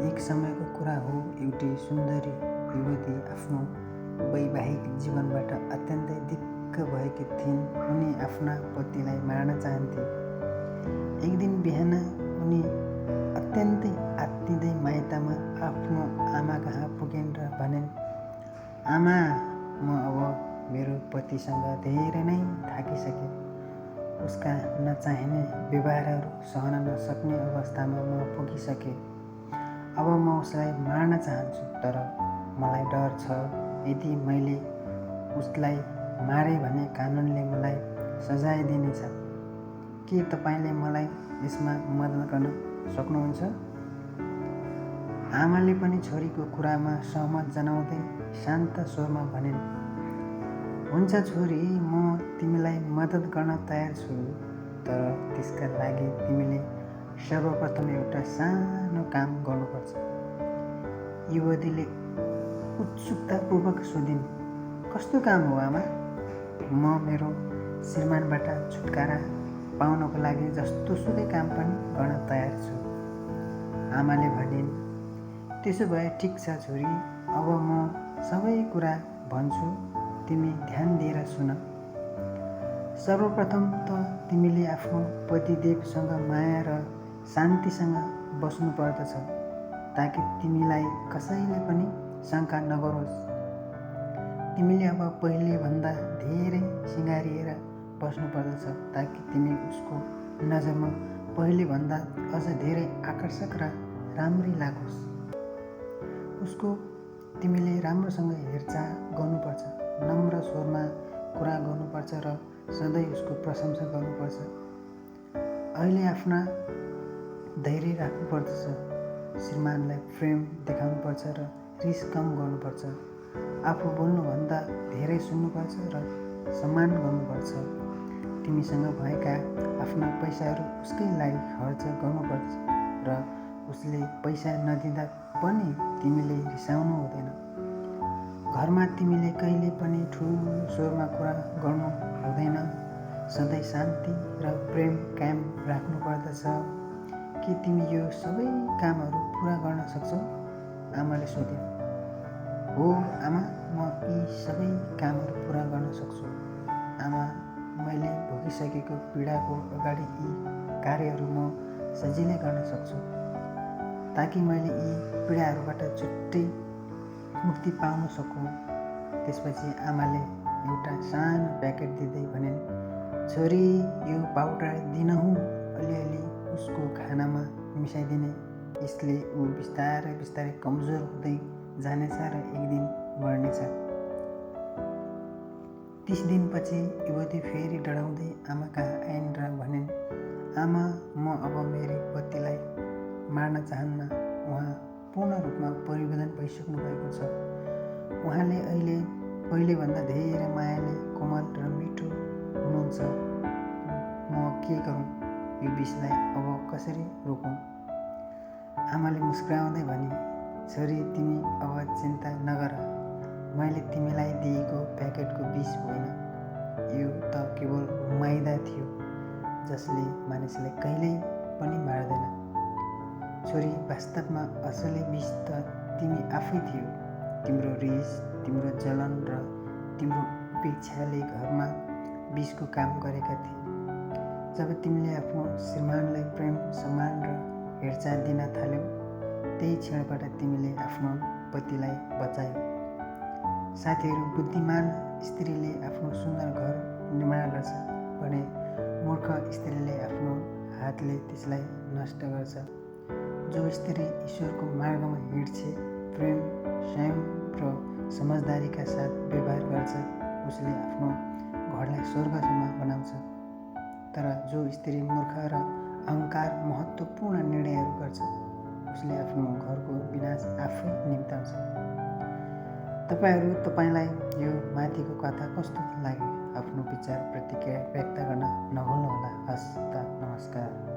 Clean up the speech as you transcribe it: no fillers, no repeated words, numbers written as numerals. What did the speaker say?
एक समयको कुरा हो, एउटी सुन्दरी युवती आफ्नो वैवाहिक जीवनबाट अत्यन्तै दिक्क भएकी थिइन्। उनी आफ्ना पतिलाई मार्न चाहन्थे। एक दिन बिहान उनी अत्यन्तै आत्तिँदै माइतमा आफ्नो आमा कहाँ पुगिन् र भनिन्, आमा, म अब मेरो पतिसँग धेरै नै थाकिसकेँ। उसका नचाहिने व्यवहारहरू सहन नसक्ने अवस्थामा म पुगिसकेँ। अब म उसलाई मार्न चाहन्छु, तर मलाई डर छ, यदि मैले उसलाई मारे भने कानुनले मलाई सजाय दिनेछ। के तपाईँले मलाई यसमा मद्दत गर्न सक्नुहुन्छ? आमाले पनि छोरीको कुरामा सहमत जनाउँदै शान्त स्वरमा भनिन्, हुन्छ छोरी, म तिमीलाई मद्दत गर्न तयार छु, तर त्यसका लागि तिमीले सर्वप्रथम एउटा सानो काम गर्नुपर्छ। युवतीले उत्सुकतापूर्वक सोधिन्, कस्तो काम हो आमा? म मेरो श्रीमानबाट छुटकारा पाउनको लागि जस्तोसुकै काम पनि गर्न तयार छु। आमाले भनिन्, त्यसो भए ठिक छ छोरी, अब म सबै कुरा भन्छु, तिमी ध्यान दिएर सुन। सर्वप्रथम त तिमीले आफ्नो पतिदेवसँग माया र शान्तिसँग बस्नुपर्दछ, ताकि तिमीलाई कसैले पनि शङ्का नगरोस्। तिमीले अब पहिलेभन्दा धेरै सिँगारिएर बस्नुपर्दछ, ताकि तिमी उसको नजरमा पहिलेभन्दा अझ धेरै आकर्षक र राम्री लागोस्। उसको तिमीले राम्रोसँग हेरचाह गर्नुपर्छ, नम्र स्वरमा कुरा गर्नुपर्छ र सधैँ उसको प्रशंसा गर्नुपर्छ। अहिले आफ्ना धैर्य राख्नुपर्दछ, श्रीमानलाई प्रेम देखाउनुपर्छ र रिस कम गर्नुपर्छ। आफू बोल्नुभन्दा धेरै सुन्नुपर्छ र सम्मान गर्नुपर्छ। तिमीसँग भएका आफ्ना पैसाहरू उसकै लागि खर्च गर्नुपर्छ र उसले पैसा नदिँदा पनि तिमीले रिसाउनु हुँदैन। घरमा तिमीले कहिले पनि ठुलो स्वरमा कुरा गर्नु हुँदैन। सधैँ शान्ति र प्रेम कायम राख्नुपर्दछ। के तिमी यो सबै कामहरू पुरा गर्न सक्छौ? आमाले सोधिन्। हो आमा, म यी सबै कामहरू पुरा गर्न सक्छु। आमा, मैले भोगिसकेको पीडाको अगाडि यी कार्यहरू म सजिलै गर्न सक्छु, ताकि मैले यी पीडाहरूबाट छुट्टै मुक्ति पाउन सकौँ। त्यसपछि आमाले एउटा सानो प्याकेट दिँदै भनिन्, छोरी, यो पाउडर दिनहुँ अलिअलि उसको खानामा मिसाइदिने। यसले ऊ बिस्तारै बिस्तारै कमजोर हुँदै जानेछ र एक दिन मर्नेछ। 30 दिनपछि युवती फेरि डराउँदै आमा कहाँ आइन् र भनिन्, आमा, म अब मेरो पतिलाई मार्न चाहन्न। उहाँ पूर्ण रूपमा परिवर्तन भइसक्नु भएको छ। उहाँले अहिले पहिलेभन्दा धेरै मायाले कोमल र मिठो हुनुहुन्छ। म के गरौँ? यो विषलाई अब कसरी रोकौँ? आमाले मुस्कुराउँदै भनी, छोरी, तिमी अब चिन्ता नगर। मैले तिमीलाई दिएको प्याकेटको विष होइन, यो त केवल माइदा थियो, जसले मानिसलाई कहिल्यै पनि मार्दैन। छोरी, वास्तवमा असली विष त तिमी आफै थियौ। तिम्रो रिस, तिम्रो जलन र तिम्रो उपेक्षाले घरमा विषको काम गरेका थिए। जब तिमीले आफ्नो श्रीमानलाई प्रेम, सम्मान र हेरचाह दिन थाल्यौ, त्यही क्षणबाट तिमीले आफ्नो पतिलाई बचायौ। साथीहरू, बुद्धिमान स्त्रीले आफ्नो सुन्दर घर निर्माण गर्छ भने मूर्ख स्त्रीले आफ्नो हातले त्यसलाई नष्ट गर्छ। जो स्त्री ईश्वरको मार्गमा हिँड्छ, प्रेम, संयम र समझदारीका साथ व्यवहार गर्छ, उसले आफ्नो घरलाई स्वर्ग समान बनाउँछ। तर जो स्त्री मूर्ख र अहङ्कार महत्त्वपूर्ण निर्णयहरू गर्छ, उसले आफ्नो घरको विनाश आफै निम्ताउँछ। तपाईँलाई यो माथिको कथा कस्तो लाग्यो? आफ्नो विचार प्रतिक्रिया व्यक्त गर्न नभुल्नुहोला। हस्त नमस्कार।